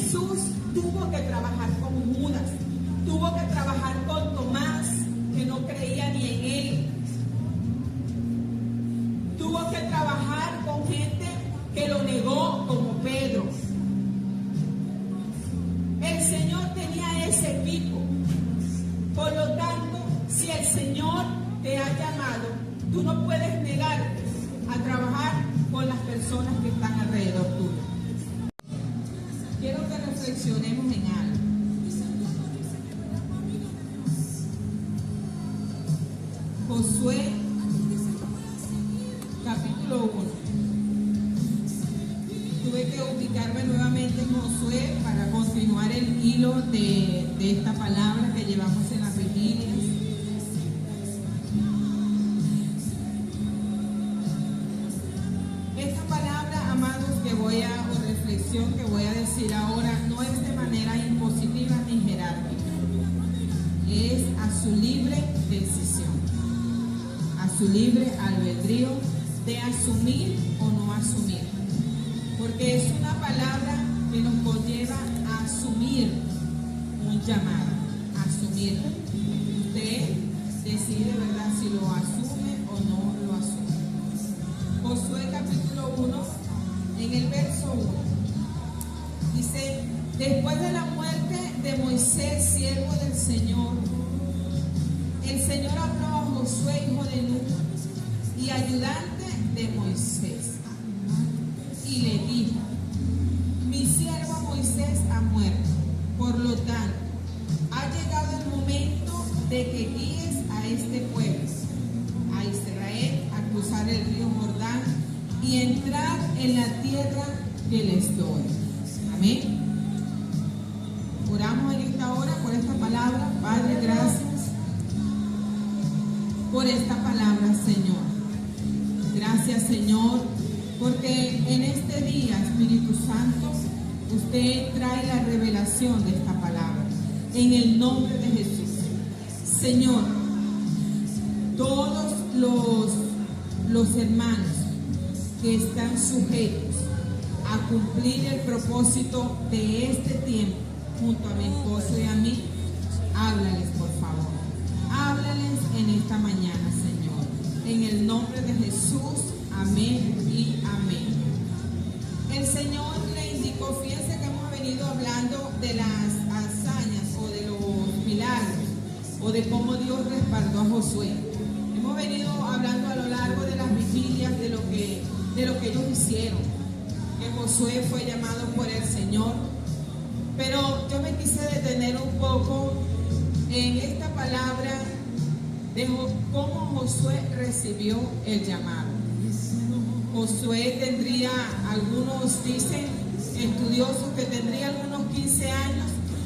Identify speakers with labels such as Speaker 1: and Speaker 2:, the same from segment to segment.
Speaker 1: Jesús tuvo que trabajar con Judas, tuvo que trabajar con Tomás, que no creía ni en él. Tuvo que trabajar con gente que lo negó, como Pedro. El Señor tenía ese equipo. Por lo tanto, si el Señor te ha llamado, tú no puedes negarte a trabajar con las personas que están alrededor tuyo. Quiero que reflexionemos en algo. Josué, capítulo 1. Tuve que ubicarme nuevamente en Josué para continuar el hilo de esta palabra que llevamos en las vigilias. Esta palabra, amados, o reflexión que voy a decir ahora, no es de manera impositiva ni jerárquica. Es a su libre decisión, a su libre albedrío de asumir o no asumir. Porque es una palabra que nos conlleva a asumir un llamado, asumir. Usted decide, ¿verdad?, si lo asume o no lo asume. Josué capítulo 1, en el verso 1, dice: después de la muerte de Moisés, siervo del Señor, el Señor habló a Josué, hijo de Nun, y ayudante de Moisés, y le dijo: mi siervo Moisés ha muerto, por lo tanto, ha llegado el momento de que guíes a este pueblo, a Israel, a cruzar el río Jordán y entrar en la tierra que les doy. Amén. Oramos en esta hora por esta palabra. Padre, gracias por esta palabra, Señor. Gracias, Señor, porque en este día, Espíritu Santo, usted trae la revelación de esta palabra. En el nombre de Jesús. Señor, todos los hermanos que están sujetos a cumplir el propósito de este tiempo, junto a mi esposo y a mí, háblales, por favor. Háblales en esta mañana, Señor. En el nombre de Jesús. Amén y amén. El Señor le indicó, fíjense que hemos venido hablando de las hazañas o de los milagros o de cómo Dios respaldó a Josué. Hemos venido hablando a lo largo de las vigilias de lo que ellos hicieron, que Josué fue llamado por el Señor. Pero yo me quise detener un poco en esta palabra de cómo Josué recibió el llamado. Josué tendría, algunos dicen, estudiosos, que tendría algunos 15 años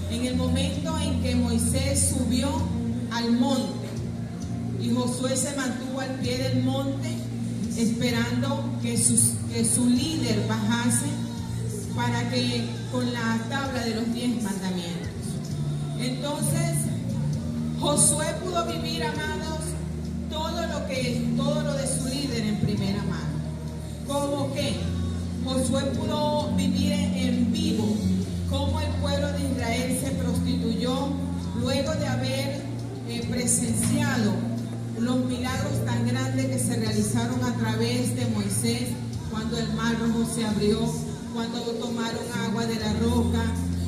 Speaker 1: en el momento en que Moisés subió al monte, y Josué se mantuvo al pie del monte esperando que su líder bajase para que con la tabla de los 10 mandamientos. Entonces Josué pudo vivir, amados, todo lo de su líder en primera mano. ¿Cómo qué? Josué pudo vivir en vivo cómo el pueblo de Israel se prostituyó luego de haber presenciado los milagros tan grandes que se realizaron a través de Moisés, cuando el mar rojo se abrió, cuando tomaron agua de la roca,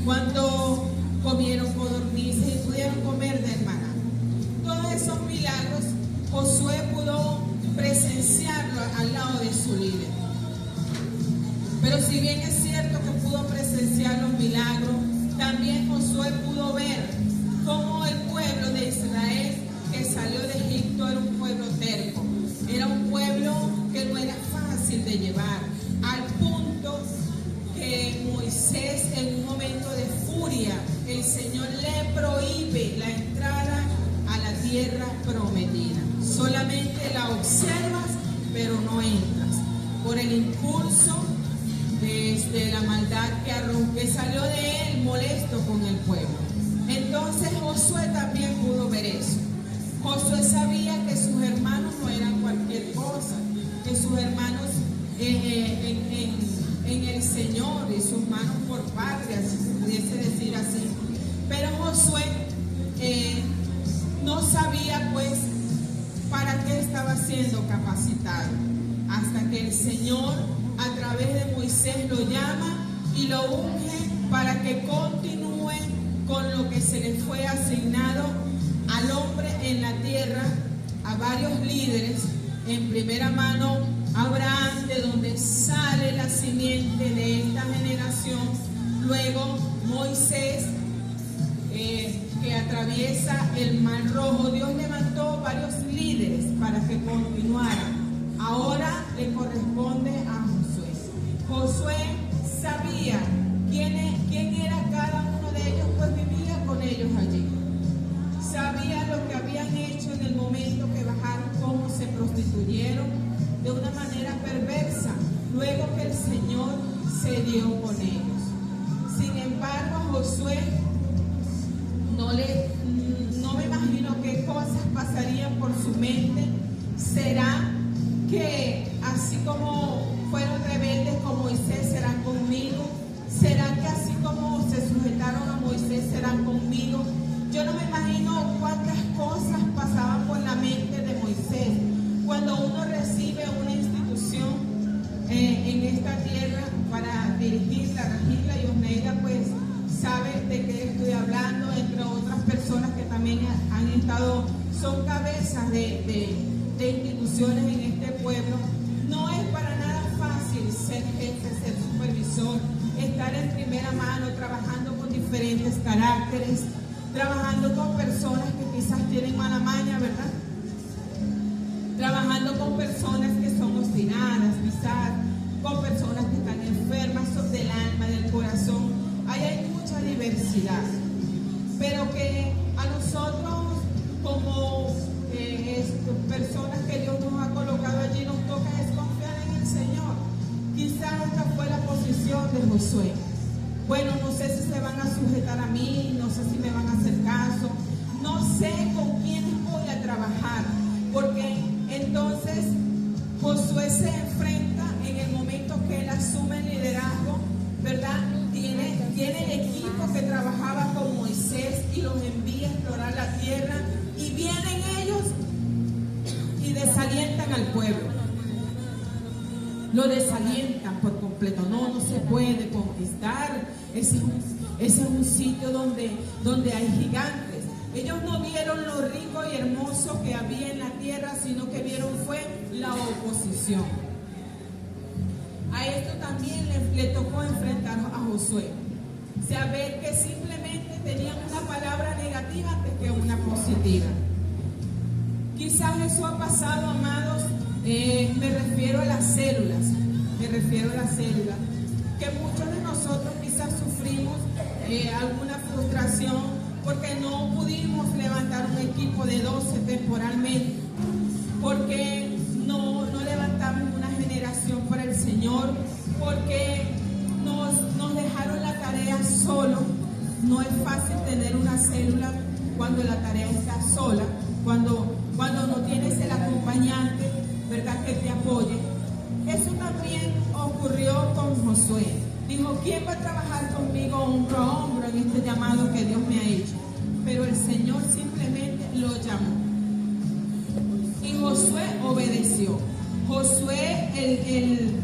Speaker 1: cuando comieron codornices y pudieron comer del maná. Todos esos milagros Josué pudo presenciarlo al lado de su líder. Pero si bien es cierto que pudo presenciar los milagros, también Josué pudo ver cómo el pueblo de Israel que salió de Egipto era un pueblo terco, era un pueblo que no era fácil de llevar, al punto que Moisés, en un momento de furia, el Señor le prohíbe la entrada a la tierra prometida. Solamente la observas, pero no entras, por el impulso de la maldad que salió de él, molesto con el pueblo. Entonces Josué también pudo ver eso. Josué sabía que sus hermanos no eran cualquier cosa, que sus hermanos en el Señor y sus manos por patria, si se pudiese decir así. Pero Josué no sabía pues para qué estaba siendo capacitado, hasta que el Señor a través de Moisés lo llama y lo unge para que continúe con lo que se le fue asignado al hombre en la tierra, a varios líderes. En primera mano, Abraham, de donde sale la simiente de esta generación. Luego Moisés, que atraviesa el Mar Rojo. Dios levantó varios líderes para que continuaran. Ahora le corresponde a Josué. Josué sabía quién era cada uno de ellos, pues vivía con ellos allí. Sabía lo que habían hecho en el momento que bajaron, cómo se prostituyeron de una manera perversa, luego que el Señor se dio con ellos. Sin embargo, a Josué no me imagino qué cosas pasarían por su mente. ¿Será que así como fueron rebeldes con Moisés, serán conmigo? ¿Será que así como se sujetaron a Moisés, serán conmigo? Yo no me imagino cuántas cosas pasaban por la mente de Moisés. Cuando uno recibe una institución en esta tierra para dirigirla, regirla, y Osneida pues sabe de qué estoy hablando, entre otras personas que también han estado, son cabezas de instituciones en este pueblo. No es para nada fácil ser jefe, ser supervisor, estar en primera mano, trabajando con diferentes caracteres, trabajando con personas que quizás tienen mala maña, ¿verdad? Trabajando con personas que son obstinadas, quizás con personas que están enfermas del alma, del corazón. Ahí hay mucha diversidad, pero que a nosotros como personas que Dios nos ha colocado allí, nos toca es confiar en el Señor. Quizás esta fue la posición de Josué. Bueno, no sé si se van a sujetar a mí, no sé si me van a hacer caso, no sé con quiénes voy a trabajar, porque entonces Josué se enfrenta en el momento que él asume el liderazgo, ¿verdad? Tiene el equipo que trabajaba con Moisés y los envía a explorar la tierra, y vienen ellos y desalientan al pueblo. Lo desalientan por completo. No se puede conquistar. Ese es un sitio donde hay gigantes. Ellos no vieron lo rico y hermoso que había en la tierra, sino que vieron fue la oposición. A esto también le tocó enfrentar a Josué. Saber que simplemente tenían una palabra negativa antes que una positiva. Quizás eso ha pasado, amados. Me refiero a las células, que muchos de nosotros quizás sufrimos alguna frustración porque no pudimos levantar un equipo de 12 temporalmente, porque no levantamos una generación para el Señor, porque nos dejaron la tarea solo. No es fácil tener una célula cuando la tarea está sola, cuando no tienes el acompañante, ¿verdad?, que te apoye. Eso también ocurrió con Josué. Dijo, ¿quién va a trabajar conmigo hombro a hombro en este llamado que Dios me ha hecho? Pero el Señor simplemente lo llamó. Y Josué obedeció. Josué,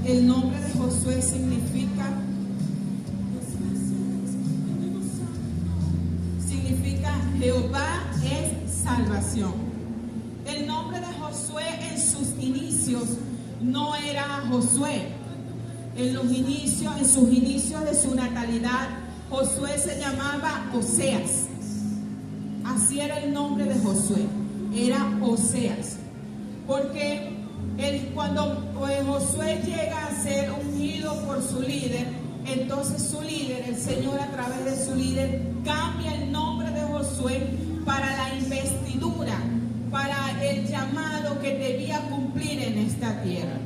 Speaker 1: el nombre de Josué significa Jehová es salvación. El nombre de Josué en sus inicios no era Josué. En sus inicios de su natalidad, Josué se llamaba Oseas. Así era el nombre de Josué, era Oseas. Porque cuando Josué llega a ser ungido por su líder, entonces su líder, el Señor a través de su líder, cambia el nombre de Josué para la investidura, para el llamado que debía cumplir en esta tierra.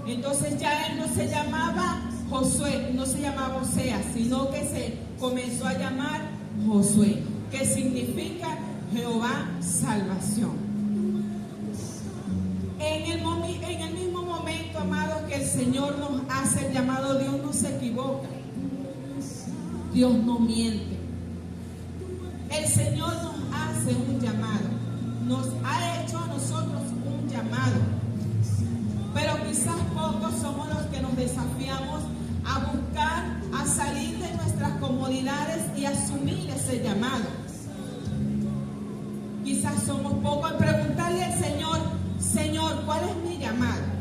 Speaker 1: Entonces ya él no se llamaba Josué, no se llamaba Oseas, sino que se comenzó a llamar Josué, que significa Jehová salvación. En el mismo momento, amados, que el Señor nos hace el llamado, Dios no se equivoca. Dios no miente. El Señor nos hace un llamado. Nos ha hecho a nosotros un llamado. Pero quizás pocos somos los que nos desafiamos a buscar, a salir de nuestras comodidades y asumir ese llamado. Quizás somos pocos en preguntarle al Señor, Señor, ¿cuál es mi llamado?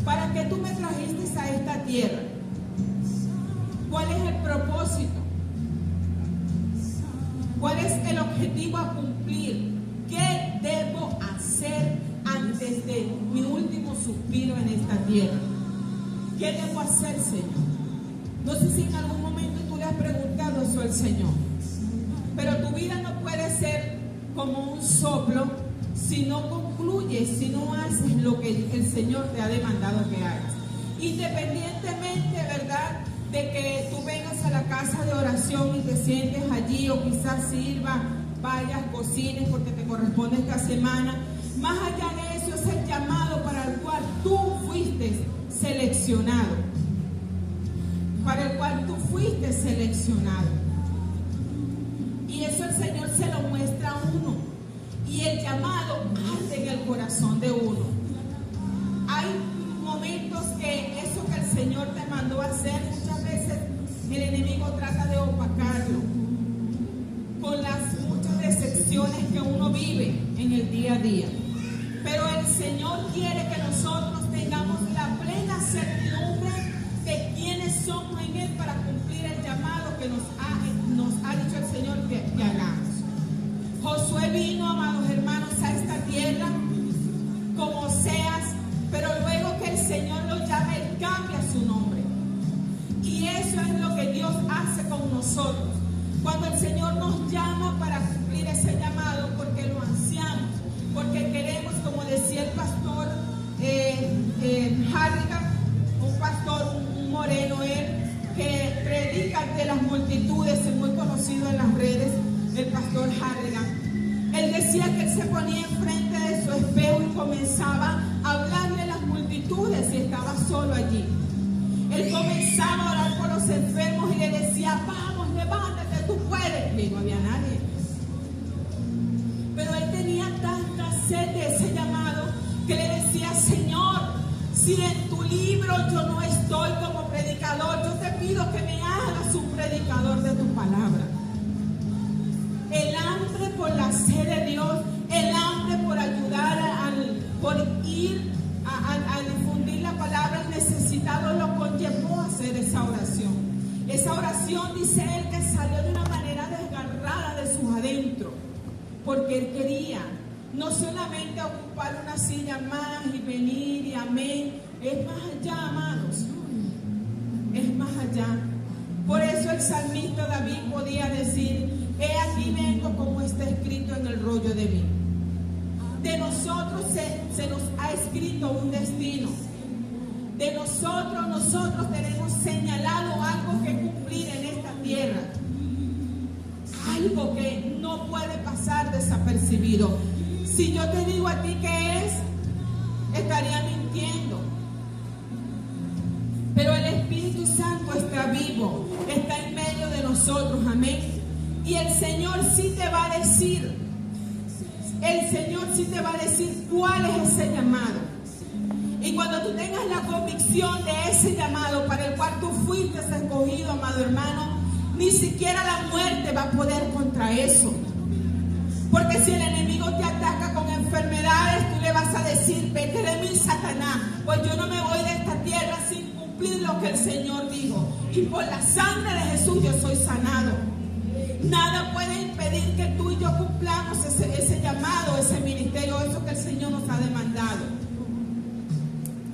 Speaker 1: ¿Para qué tú me trajiste a esta tierra? ¿Cuál es el propósito? ¿Cuál es el objetivo a cumplir? ¿Qué debo hacer antes de mi último suspiro en esta tierra? ¿Qué debo hacer, Señor? No sé si en algún momento tú le has preguntado eso al Señor. Pero tu vida no puede ser como un soplo si no concluyes, si no haces lo que el Señor te ha demandado que hagas. Independientemente, ¿verdad?, de que tú vengas a la casa de oración y te sientes allí, o quizás sirvas, vayas, cocines porque te corresponde esta semana. Más allá de eso es el llamado para el cual tú fuiste seleccionado. Para el cual tú fuiste seleccionado. Y eso el Señor se lo muestra a uno. Y el llamado arde en el corazón de uno. Hay momentos que eso que el Señor te mandó a hacer, muchas veces el enemigo trata de opacarlo con las muchas decepciones que uno vive en el día a día. Pero el Señor quiere que nosotros tengamos la plena certidumbre de quiénes somos en Él para cumplir el llamado que nos ha dicho el Señor que hagamos. Josué vino, amados hermanos, a esta tierra como Oseas, pero luego que el Señor lo llame, Él cambia su nombre. Y eso es lo que Dios hace con nosotros. Cuando el Señor nos llama para cumplir ese llamado, porque lo ansiamos, porque queremos, como decía el pastor Harrigan, un pastor, un moreno, él que predica ante las multitudes, es muy conocido en las redes, el pastor Harrigan. Él decía que él se ponía enfrente de su espejo y comenzaba a hablarle a las multitudes y estaba solo allí. Él comenzaba a orar por los enfermos y le decía, vamos, levántate, tú puedes. Y no había nadie. Pero él tenía tanta sed de ese llamado que le decía, Señor, si en tu libro yo no estoy como predicador, yo te pido que me hagas un predicador de tu palabra. El hambre por la sed de Dios, el hambre por ayudar, por ir a difundir la palabra al necesitado, lo conllevó a hacer esa oración. Esa oración, dice él, que salió de una manera desgarrada de sus adentros, porque él quería no solamente ocupar una silla más y venir y amén, es más allá, amados, es más allá. Por eso el salmista David podía decir, he aquí vengo como está escrito en el rollo de mí. De nosotros se nos ha escrito un destino. De nosotros tenemos señalado algo que cumplir en esta tierra. Algo que no puede pasar desapercibido. Si yo te digo a ti qué es, estaría mintiendo. Pero el Espíritu Santo está vivo, está en medio de nosotros, amén. Y el Señor sí te va a decir, cuál es ese llamado. Y cuando tú tengas la convicción de ese llamado para el cual tú fuiste escogido, amado hermano, ni siquiera la muerte va a poder contra eso. Porque si el enemigo te ataca con enfermedades, tú le vas a decir, vete de mí, Satanás, pues yo no me voy de esta tierra sin cumplir lo que el Señor dijo. Y por la sangre de Jesús yo soy sanado. Nada puede impedir que tú y yo cumplamos ese llamado, ese ministerio, eso que el Señor nos ha demandado.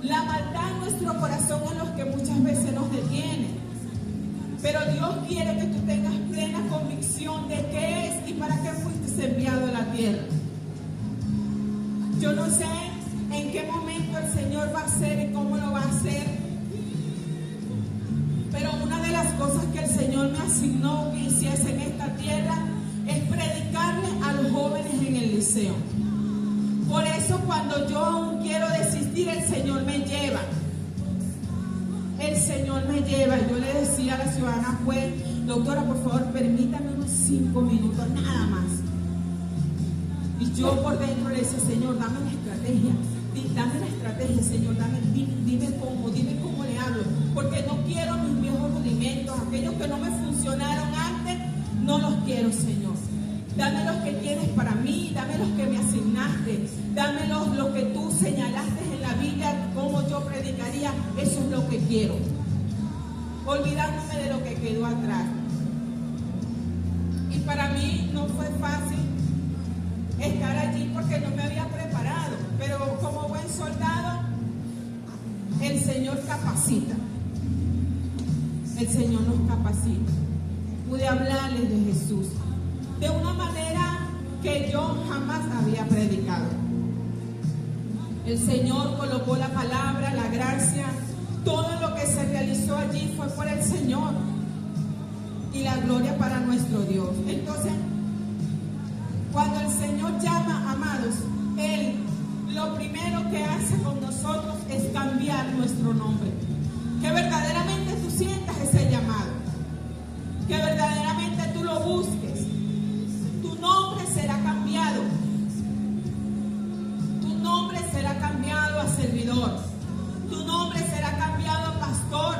Speaker 1: La maldad en nuestro corazón es lo que muchas veces nos detiene. Pero Dios quiere que tú tengas plena convicción de qué es y para qué fuiste enviado a la tierra. Yo no sé en qué momento el Señor va a hacer y cómo lo va a hacer. Pero una de las cosas que el Señor me asignó que hiciese en esta tierra es predicarle a los jóvenes en el liceo. Por eso cuando yo aún quiero desistir, el Señor me lleva. Señor me lleva. Y yo le decía a la ciudadana, pues, doctora, por favor, permítame unos 5 minutos, nada más. Y yo por dentro le decía, Señor, dame la estrategia. Dame la estrategia, Señor, dime cómo le hablo. Porque no quiero mis viejos rudimentos, aquellos que no me funcionaron antes, no los quiero, Señor. Dame los que tienes para mí, dame los que me asignaste, dame los que tú señalaste en la Biblia, cómo yo predicaría, eso es lo que quiero. Olvidándome de lo que quedó atrás. Y para mí no fue fácil estar allí porque no me había preparado, pero como buen soldado, el Señor capacita. El Señor nos capacita. Pude hablarles de Jesús de una manera que yo jamás había predicado. El Señor colocó la palabra, la gracia, todo lo que se realizó allí fue por el Señor y la gloria para nuestro Dios. Entonces, cuando el Señor llama, amados, Él lo primero que hace con nosotros es cambiar nuestro nombre. Que verdaderamente tú sientas ese llamado, que verdaderamente tú lo busques. Tu nombre será cambiado. Tu nombre será cambiado a servidor. Tu nombre será cambiado a pastor.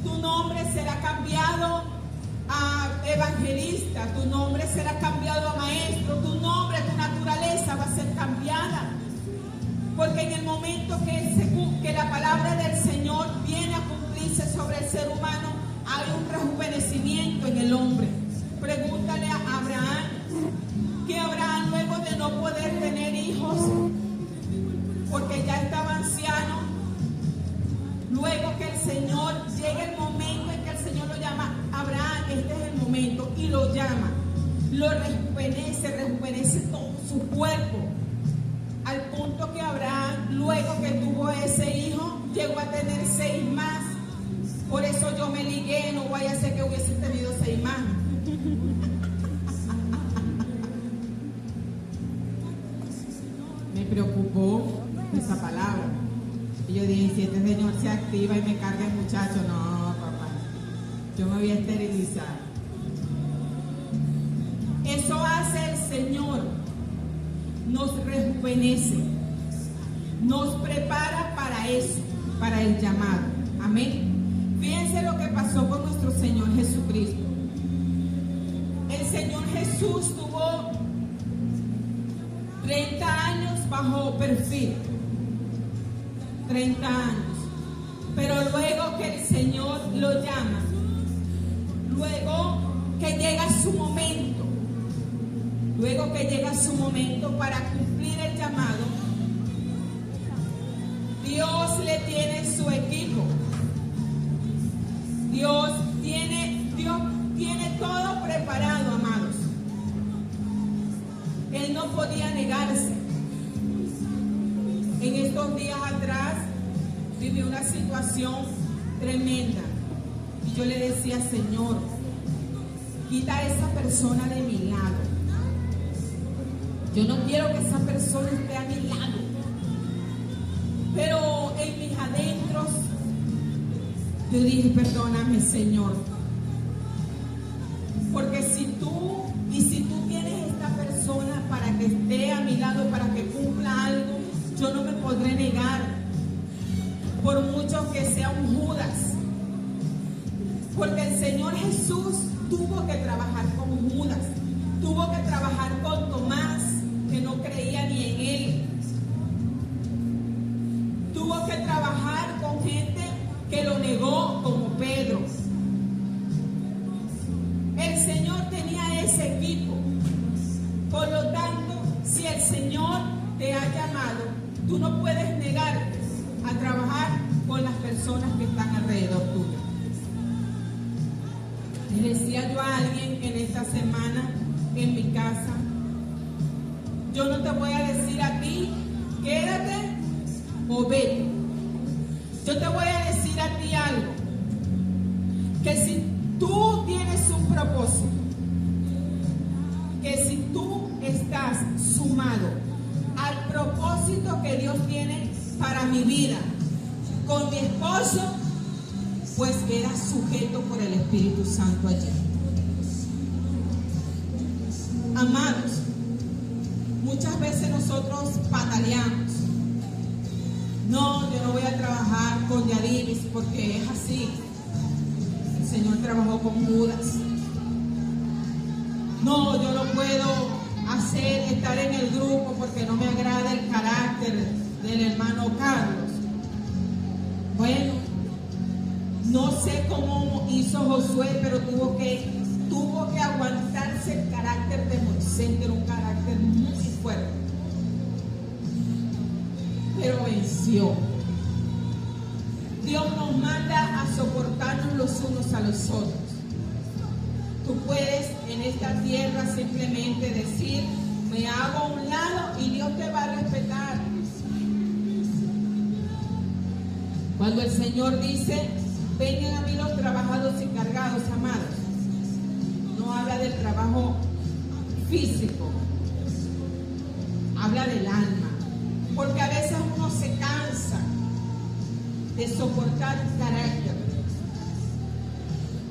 Speaker 1: Tu nombre será cambiado a evangelista. Tu nombre será cambiado a maestro. Tu nombre, tu naturaleza va a ser cambiada. Porque en el momento que la palabra del Señor viene a cumplirse sobre el ser humano, hay un rejuvenecimiento en el hombre. Pregúntale a Abraham, que Abraham, luego de no poder tener hijos, porque ya estaba anciano, luego que el Señor, llega el momento en que el Señor lo llama, Abraham, este es el momento, y lo llama, lo rejuvenece todo su cuerpo, al punto que Abraham, luego que tuvo ese hijo, llegó a tener 6 más. Por eso yo me ligué, no vaya a ser que hubiese tenido 6 más. Me preocupó esa palabra. Y yo dije, si este señor se activa y me carga el muchacho, no, papá, yo me voy a esterilizar. Eso hace el Señor, nos rejuvenece, nos prepara para eso, para el llamado. Amén. Fíjense lo que pasó con nuestro Señor Jesucristo. El Señor Jesús tuvo 30 años bajo perfil. 30 años. Pero luego que el Señor lo llama, luego que llega su momento, para cumplir el llamado, Dios le tiene su equipo. Dios tiene todo preparado, amados. Él no podía negarse. En estos días atrás viví una situación tremenda. Y yo le decía, Señor, quita a esa persona de mi lado. Yo no quiero que esa persona esté a mi lado. Pero en mis adentros, yo dije, perdóname, Señor. Porque si tú tienes esta persona para que esté a mi lado, para que cumpla algo, yo no me podré negar. Por mucho que sea un Judas. Porque el Señor Jesús tuvo que trabajar con Judas. Tuvo que trabajar con Tomás, que no creía ni en él. Tuvo que trabajar con gente que lo negó, como Pedro. El Señor tenía ese equipo. Por lo tanto, si el Señor te ha llamado, tú no puedes negarte a trabajar con las personas que están alrededor tuyo. Le decía yo a alguien en esta semana en mi casa, yo no te voy a decir a ti, quédate o vete. Yo te voy a decir a ti algo, que si tú tienes un propósito, que si tú estás sumado al propósito que Dios tiene para mi vida, con mi esposo, pues era sujeto por el Espíritu Santo allí. Amados, muchas veces nosotros pataleamos. No, yo no voy a trabajar con Yadiris porque es así. El Señor trabajó con Judas. No, yo no puedo estar en el grupo porque no me agrada el carácter del hermano Carlos. Bueno, no sé cómo hizo Josué, pero tuvo que aguantarse el carácter de Moisés, que era un carácter muy fuerte. Pero venció. Dios nos manda a soportarnos los unos a los otros. Tú puedes en esta tierra simplemente decir, me hago a un lado y Dios te va a respetar. Cuando el Señor dice, vengan a mí los trabajados y cargados, amados, no habla del trabajo físico, habla del alma. Porque a veces uno se cansa de soportar el carácter.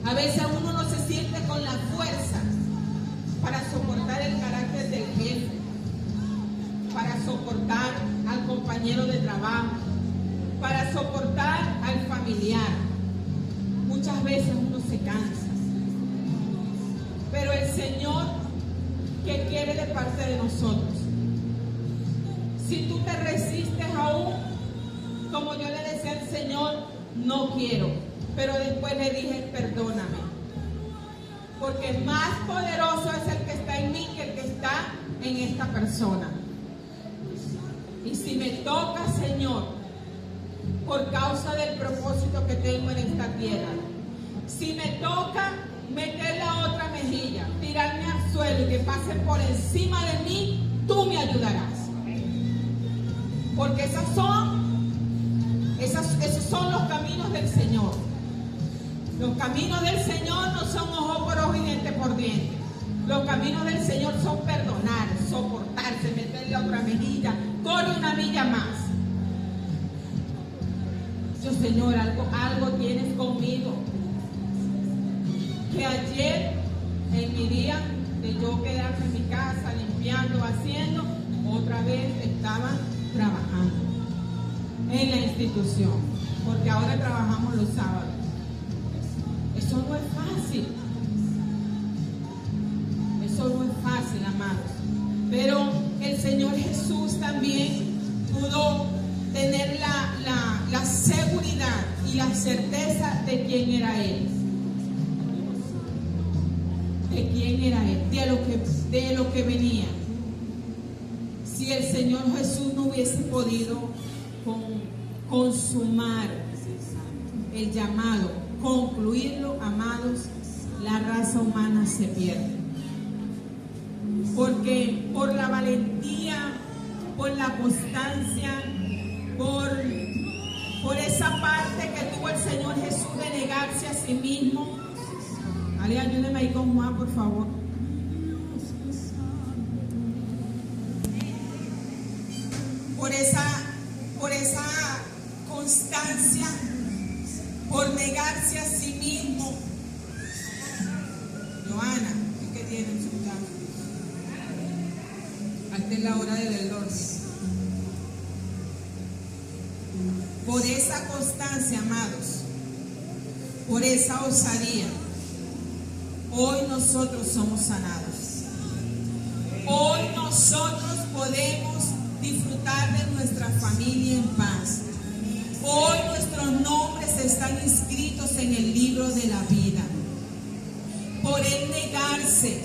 Speaker 1: A veces uno no se siente con la fuerza para soportar el carácter del jefe, para soportar al compañero de trabajo, para soportar al familiar. Muchas veces uno se cansa. Pero el Señor, ¿qué quiere de parte de nosotros? Si tú te resistes aún, como yo le decía al Señor, no quiero. Pero después le dije, perdóname. Porque más poderoso es el que está en mí que el que está en esta persona. Y si me toca, Señor, por causa del propósito que tengo en esta tierra, si me toca meter la otra mejilla, tirarme al suelo y que pasen por encima de mí, tú me ayudarás. Porque esos son los caminos del Señor. Los caminos del Señor no son ojo por ojo y diente por diente. Los caminos del Señor son perdonar, soportarse, meterle otra mejilla, corre una milla más. Yo, Señor, algo tienes conmigo. Que ayer, en mi día de yo quedarme en mi casa, limpiando, haciendo, otra vez estaba trabajando en la institución, porque ahora trabajamos los sábados. Eso no es fácil. Eso no es fácil, amados. Pero el Señor Jesús también pudo tener la seguridad y la certeza de quién era Él. De quién era Él, de lo que venía. Si el Señor Jesús no hubiese podido consumar el llamado, concluirlo, amados, la raza humana se pierde. Porque por la valentía, por la constancia, por esa parte que tuvo el Señor Jesús de negarse a sí mismo. Ale, ayúdeme ahí con Juan, por favor. Por esa constancia, por negarse a sí mismo. Joana, ¿qué tiene en su casa? Esta es la hora del dormir. Por esa constancia, amados, por esa osadía, hoy nosotros somos sanados. Hoy nosotros podemos disfrutar de nuestra familia en paz. Hoy nuestros nombres están inscritos en el libro de la vida. Por él negarse,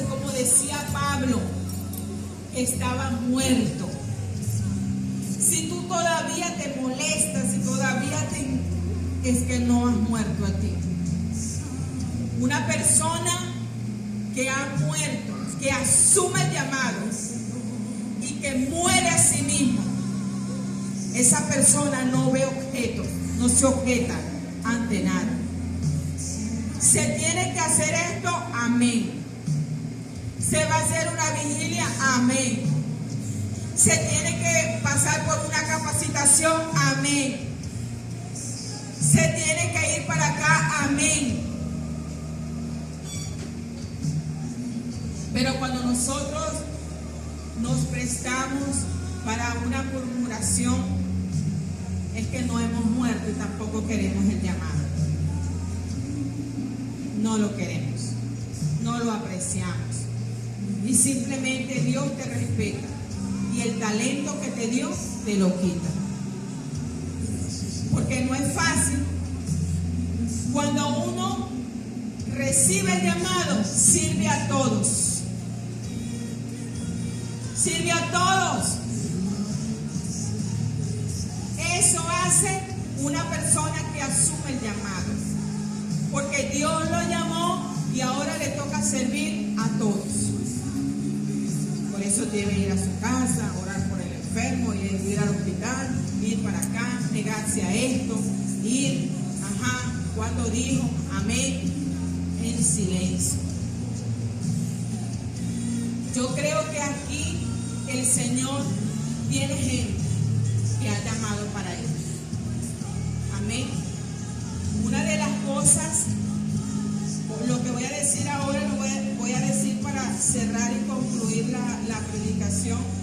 Speaker 1: como decía Pablo, estaba muerto. Si tú todavía te molestas, si todavía es que no has muerto a ti. Una persona que ha muerto, que asume el llamado y que muere a sí mismo, esa persona no ve objetos, no se objeta ante nada. Se tiene que hacer esto, amén. Se va a hacer una vigilia, amén. Se tiene que pasar pasar por una capacitación, amén. Se tiene que ir para acá, amén. Pero cuando nosotros nos prestamos para una murmuración, es que no hemos muerto y tampoco queremos el llamado. No lo queremos, no lo apreciamos. Y simplemente Dios te respeta y el talento que te dio te lo quita. Porque no es fácil. Cuando uno recibe el llamado, sirve a todos. Sirve a todos. Eso hace una persona que asume el llamado. Porque Dios lo llamó y ahora le toca servir a todos. Por eso debe ir a su casa, orar por el enfermo, ir al hospital, ir para acá, negarse a esto, ir, cuando dijo, amén, en silencio. Yo creo que aquí el Señor tiene gente que ha llamado para Él. Amén. Una de las cosas, lo que voy a decir ahora, lo voy a decir para cerrar y concluir la predicación.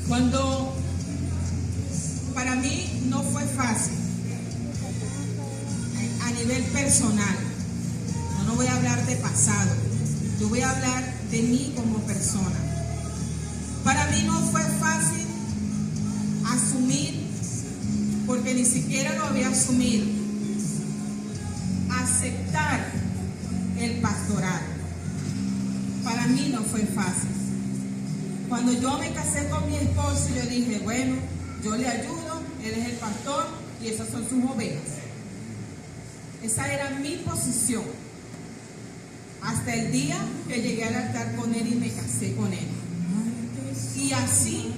Speaker 1: Cuando para mí no fue fácil a nivel personal, no voy a hablar de pasado, yo voy a hablar de mí como persona. Para mí no fue fácil asumir, porque ni siquiera lo había asumido, aceptar el pastorado. Para mí no fue fácil. Cuando yo me casé con mi esposo, yo dije, bueno, yo le ayudo, él es el pastor y esas son sus ovejas. Esa era mi posición. Hasta el día que llegué al altar con él y me casé con él. Y así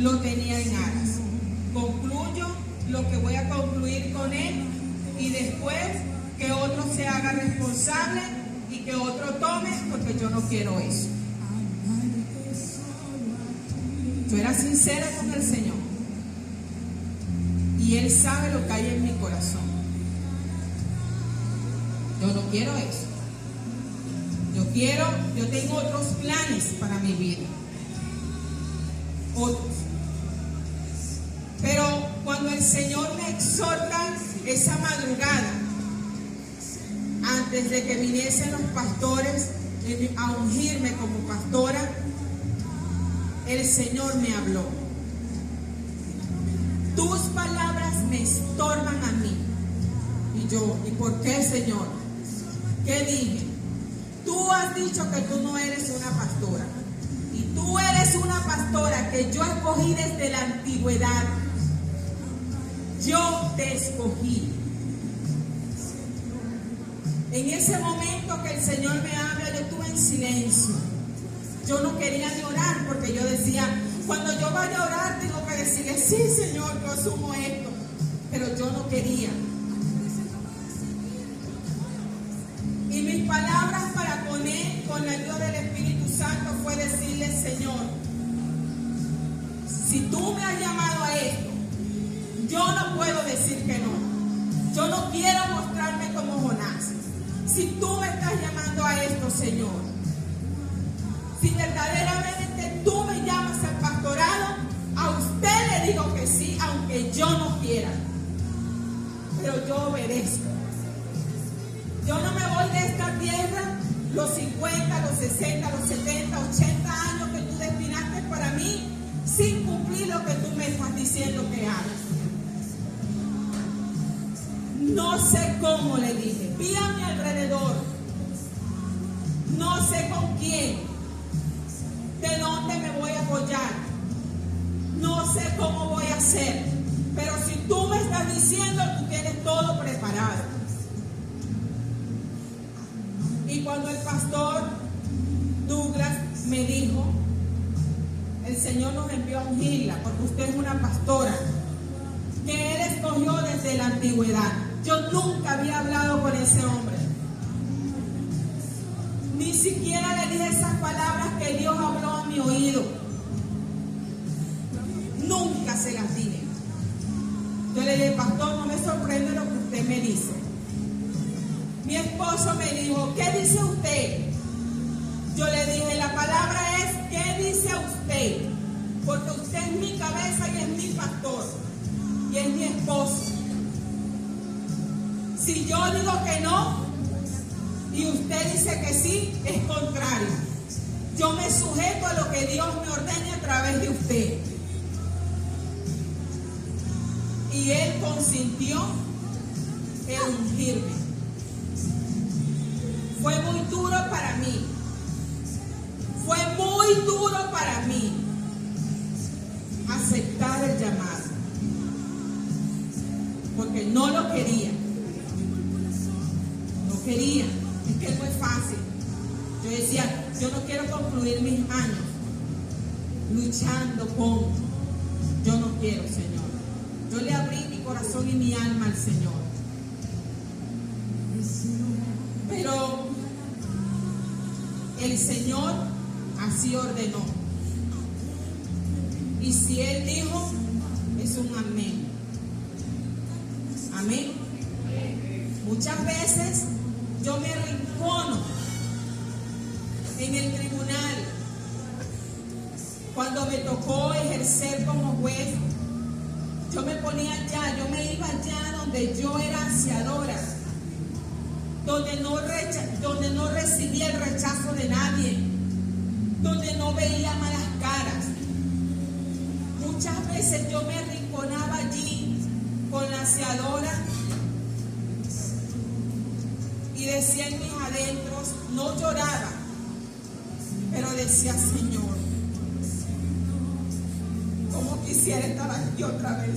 Speaker 1: lo tenía en aras. Concluyo lo que voy a concluir con él y después que otro se haga responsable y que otro tome, porque yo no quiero eso. Yo era sincera con el Señor y Él sabe lo que hay en mi corazón. Yo no quiero eso. Yo tengo otros planes para mi vida. Otros. Pero cuando el Señor me exhorta esa madrugada, antes de que viniesen los pastores a ungirme como pastora, el Señor me habló. Tus palabras me estorban a mí. Y yo, ¿y por qué, Señor? ¿Qué dije? Tú has dicho que tú no eres una pastora. Y tú eres una pastora que yo escogí desde la antigüedad. Yo te escogí. En ese momento que el Señor me habla, yo estuve en silencio. Yo no quería ni orar porque yo decía, cuando yo vaya a orar tengo que decirle, sí, Señor, yo asumo esto. Pero yo no quería. Y mis palabras para con Él, con la ayuda del Espíritu Santo, fue decirle, Señor, si tú me has llamado a esto, yo no puedo decir que no. Yo no quiero mostrarme como Jonás. Si tú me estás llamando a esto, Señor, si verdaderamente tú me llamas al pastorado, a usted le digo que sí, aunque yo no quiera. Pero yo obedezco. Yo no me voy de esta tierra los 50, los 60, los 70, 80 años que tú destinaste para mí, sin cumplir lo que tú me estás diciendo que hagas. No sé cómo, le dije. Vi a mi alrededor. No sé con quién. ¿De dónde me voy a apoyar? No sé cómo voy a hacer. Pero si tú me estás diciendo, tú tienes todo preparado. Y cuando el pastor Douglas me dijo, el Señor nos envió a ungirla, porque usted es una pastora que Él escogió desde la antigüedad. Yo nunca había hablado con ese hombre. dije esas palabras que Dios habló a mi oído. Nunca se las dije. Yo le dije, pastor, no me sorprende lo que usted me dice. Mi esposo me dijo, ¿qué dice usted? Yo le dije, la palabra es, ¿qué dice usted? Porque usted es mi cabeza y es mi pastor. Y es mi esposo. Si yo digo que no y usted dice que sí, es contrario. Yo me sujeto a lo que Dios me ordene a través de usted. Y él consintió en ungirme. Fue muy duro para mí. Fue muy duro para mí aceptar el llamado. Porque no lo quería. No quería. Es que no es fácil. Yo decía, yo no quiero concluir mis años luchando con. Yo no quiero, Señor. Yo le abrí mi corazón y mi alma al Señor. Pero el Señor así ordenó. Y si Él dijo, es un amén. Amén. Muchas veces yo me arrincono en el tribunal. Cuando me tocó ejercer como juez, yo me ponía allá, yo me iba allá donde yo era ansiadora, donde no recibía el rechazo de nadie, donde no veía malas caras. Muchas veces yo me arrinconaba allí con la ansiadora y decía en mis adentros, no lloraba, pero decía, Señor, como quisiera estar aquí otra vez.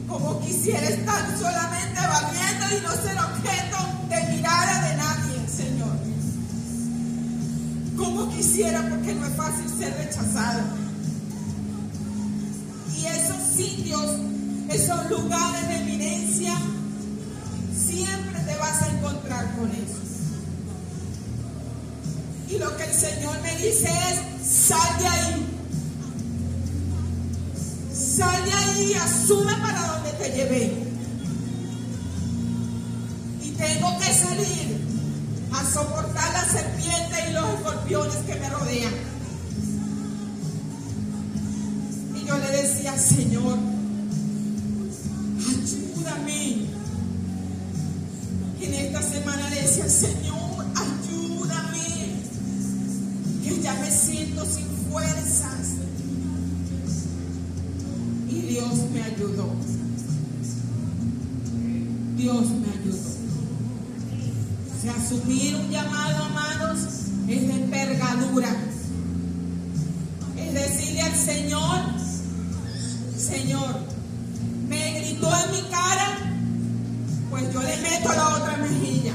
Speaker 1: Como quisiera estar solamente valiendo y no ser objeto de mirada de nadie, Señor. Como quisiera, porque no es fácil ser rechazado. Y esos sitios, esos lugares de eminencia, siempre te vas a encontrar con eso. Y lo que el Señor me dice es, sal de ahí. Sal de ahí y asume para donde te llevé. Y tengo que salir a soportar las serpientes y los escorpiones que me rodean. Y yo le decía, Señor, ayúdame. Y en esta semana le decía, Señor, ayúdame, que ya me siento sin fuerzas. Y Dios me ayudó. Dios me ayudó. O sea, asumir un llamado, amados, es de envergadura. Es decirle al Señor, Señor, me gritó en mi cara, pues yo le meto la otra mejilla.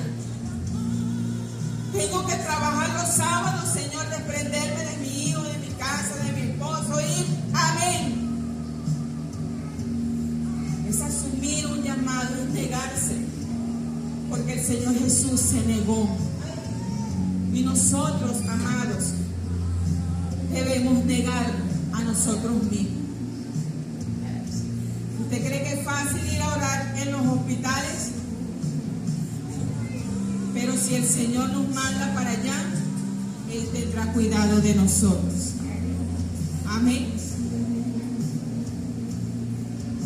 Speaker 1: Tengo que trabajar los sábados, Señor, desprenderme de mi hijo, de mi casa, de mi esposo, y amén. Es asumir un llamado, es negarse, porque el Señor Jesús se negó. Y nosotros, amados, debemos negar a nosotros mismos. ¿Usted cree que es fácil ir a orar en los hospitales? Pero si el Señor nos manda para allá, Él tendrá cuidado de nosotros. Amén.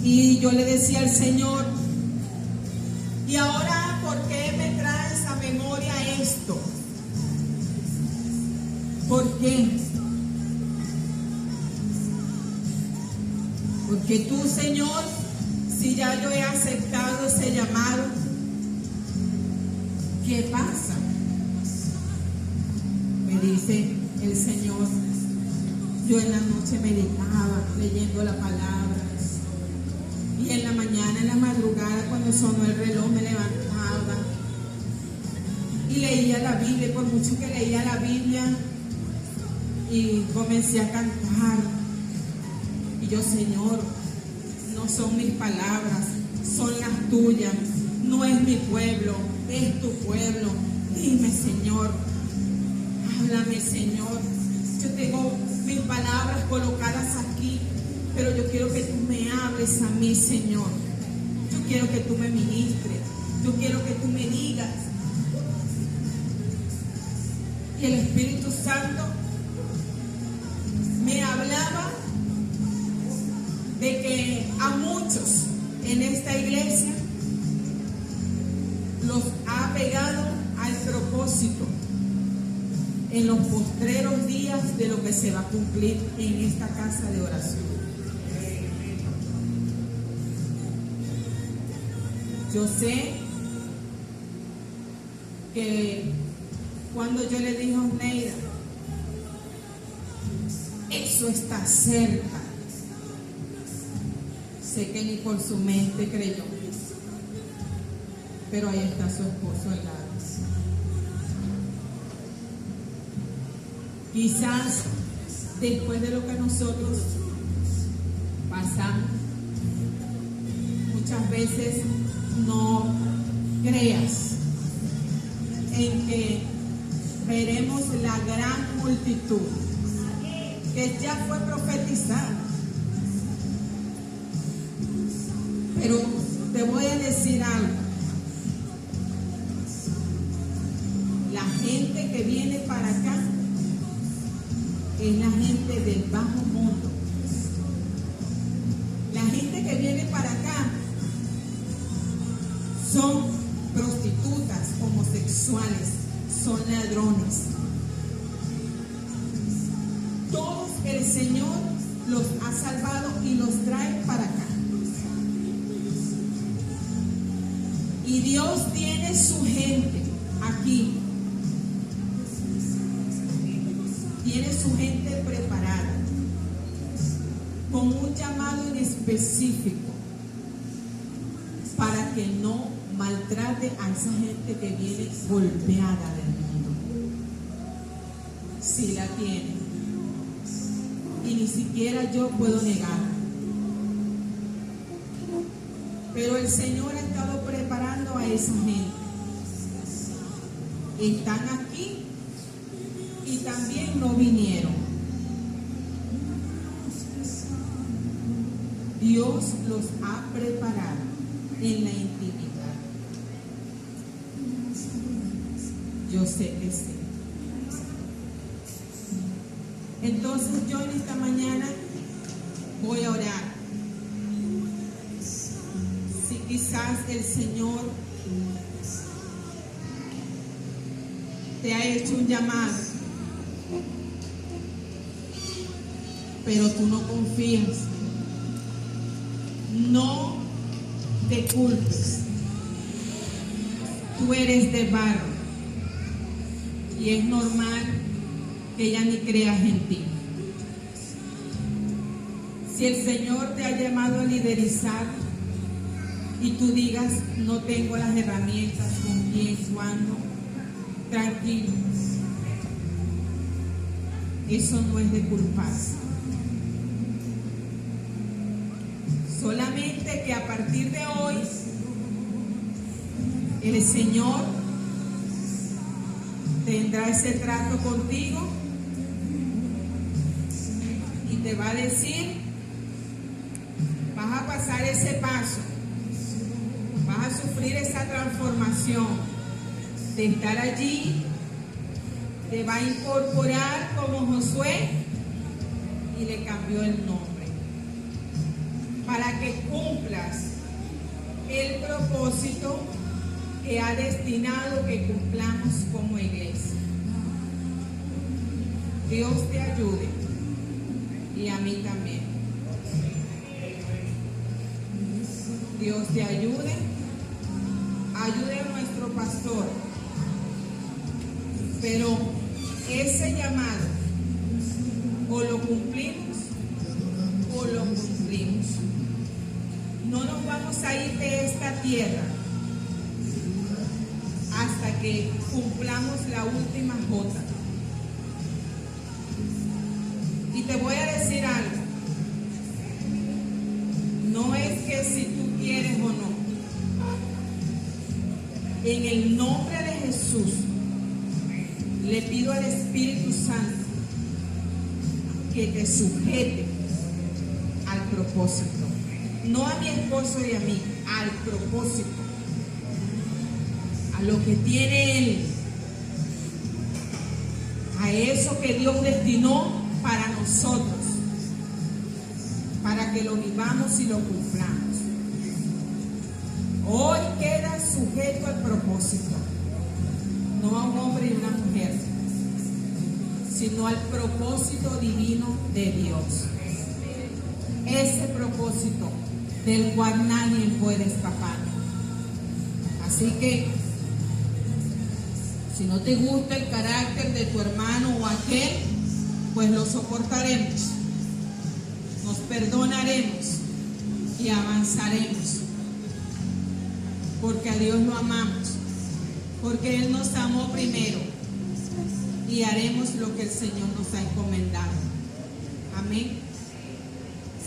Speaker 1: Y yo le decía al Señor, y ahora, ¿por qué me traes a memoria esto? ¿Por qué? Porque tú, Señor, si ya yo he aceptado ese llamado, ¿qué pasa? Me dice el Señor, yo en la noche meditaba leyendo la palabra. Y en la mañana, en la madrugada, cuando sonó el reloj, me levantaba y leía la Biblia. Por mucho que leía la Biblia, y comencé a cantar. Y yo, Señor, no son mis palabras, son las tuyas. No es mi pueblo, es tu pueblo. Dime, Señor. Háblame, Señor. Yo tengo mis palabras colocadas aquí, pero yo quiero que tú me hables a mí, Señor. Yo quiero que tú me ministres. Yo quiero que tú me digas. Y el Espíritu Santo me hablaba de que a muchos en esta iglesia los ha pegado al propósito en los postreros días de lo que se va a cumplir en esta casa de oración. Yo sé que cuando yo le dije a Oneida, eso está cerca, sé que ni por su mente creyó, pero ahí está su esposo al lado. Quizás después de lo que nosotros pasamos, muchas veces no creas en que veremos la gran multitud que ya fue profetizada. Pero te voy a decir algo. La gente que viene para acá es la gente del bajo mundo. La gente que viene para acá son prostitutas, homosexuales, son ladrones. Todos el Señor los ha salvado y los trae para acá. Y Dios tiene su gente aquí. Tiene su gente preparada con un llamado en específico para que no maltrate a esa gente que viene golpeada del mundo. Sí la tiene. Y ni siquiera yo puedo negarla. Pero el Señor ha estado preparando a esa gente. Están aquí y también no vinieron. Dios los ha preparado en la intimidad. Yo sé que sí. Entonces yo en esta mañana voy a orar. Si quizás el Señor te ha hecho un llamado, pero tú no confías, no te culpes. Tú eres de barro y es normal que ya ni creas en ti. Si el Señor te ha llamado a liderizar y tú digas, no tengo las herramientas, con quién, cuándo, tranquilo. Eso no es de culparse. Solamente que a partir de hoy el Señor tendrá ese trato contigo y te va a decir, vas a pasar ese paso, vas a sufrir esa transformación de estar allí, te va a incorporar como Josué y le cambió el nombre para que cumplas el propósito que ha destinado que cumplamos como iglesia. Dios te ayude y a mí también. Dios te ayude, ayude a nuestro pastor, pero ese llamado o lo cumplimos o lo cumplimos. No nos vamos a ir de esta tierra hasta que cumplamos la última jota. Y te voy a decir algo. No es que si tú quieres o no. En el nombre de Jesús, Le pido al Espíritu Santo que te sujete al propósito, no a mi esposo y a mí, al propósito, a lo que tiene Él, a eso que Dios destinó para nosotros, para que lo vivamos y lo cumplamos. Hoy queda sujeto al propósito, no a un hombre y una mujer, sino al propósito divino de Dios. Ese propósito del cual nadie puede escapar. Así que, si no te gusta el carácter de tu hermano o aquel, pues lo soportaremos, nos perdonaremos y avanzaremos, porque a Dios lo amamos, porque Él nos amó primero, y haremos lo que el Señor nos ha encomendado. Amén.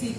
Speaker 1: Sí.